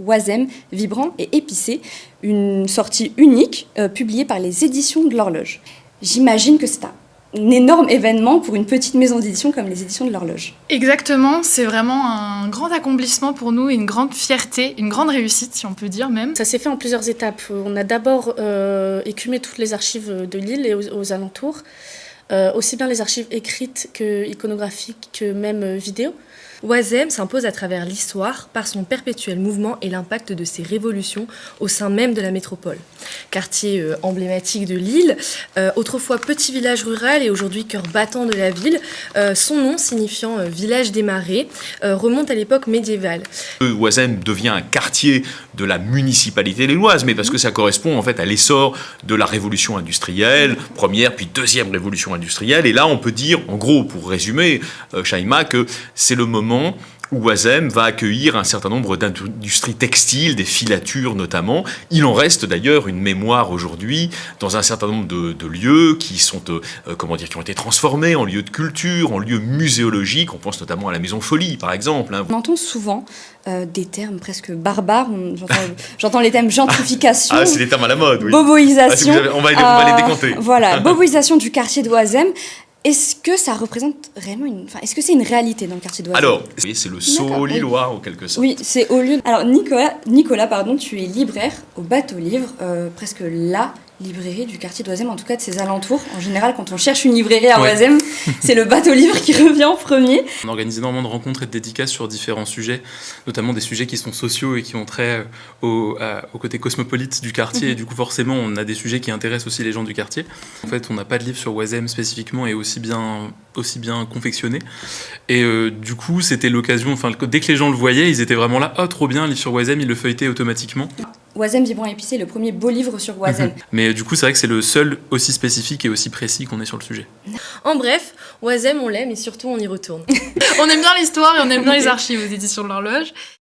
Oisem, vibrant et épicé, une sortie unique publiée par les éditions de l'Horloge. J'imagine que c'est un énorme événement pour une petite maison d'édition comme les éditions de l'Horloge. Exactement, c'est vraiment un grand accomplissement pour nous, une grande fierté, une grande réussite si on peut dire même. Ça s'est fait en plusieurs étapes. On a d'abord écumé toutes les archives de Lille et aux alentours, aussi bien les archives écrites que iconographiques que même vidéo. Oisem s'impose à travers l'histoire par son perpétuel mouvement et l'impact de ses révolutions au sein même de la métropole. Quartier emblématique de Lille, autrefois petit village rural et aujourd'hui cœur battant de la ville, son nom signifiant village des marais remonte à l'époque médiévale. Oisem devient un quartier de la municipalité lilloise, mais parce que ça correspond en fait à l'essor de la révolution industrielle, première puis deuxième révolution industrielle. Et là, on peut dire, en gros, pour résumer, Shaima, que c'est le moment où Oisem va accueillir un certain nombre d'industries textiles, des filatures notamment. Il en reste d'ailleurs une mémoire aujourd'hui dans un certain nombre de lieux qui sont, qui ont été transformés en lieux de culture, en lieux muséologiques. On pense notamment à la Maison Folie, par exemple. On entend souvent des termes presque barbares. J'entends les termes gentrification, c'est des termes à la mode, oui. Boboisation. On va les décompter. Voilà, boboisation du quartier d'Oisem. Est-ce que ça représente réellement est-ce que c'est une réalité dans le quartier d'Oisem ? Alors, c'est le sceau lillois, en quelque sorte. Oui, c'est au lieu... Alors, Nicolas, tu es libraire au Bateau Livre, presque la librairie du quartier d'Oisem, en tout cas de ses alentours. En général, quand on cherche une librairie à Oisem, c'est le Bateau Livre qui revient en premier. On organise énormément de rencontres et de dédicaces sur différents sujets, notamment des sujets qui sont sociaux et qui ont trait au côté cosmopolite du quartier. Et du coup, forcément, on a des sujets qui intéressent aussi les gens du quartier. En fait, on n'a pas de livre sur Oisem spécifiquement et aussi bien confectionné. Et du coup, c'était l'occasion, dès que les gens le voyaient, ils étaient vraiment là, « Oh, trop bien, un livre sur Oisem », ils le feuilletaient automatiquement. Oisem, vibrant et épicé, le premier beau livre sur Oisem. Mais du coup, c'est vrai que c'est le seul aussi spécifique et aussi précis qu'on ait sur le sujet. En bref, Oisem, on l'aime et surtout on y retourne. On aime bien l'histoire et on aime bien les archives aux éditions de l'Horloge.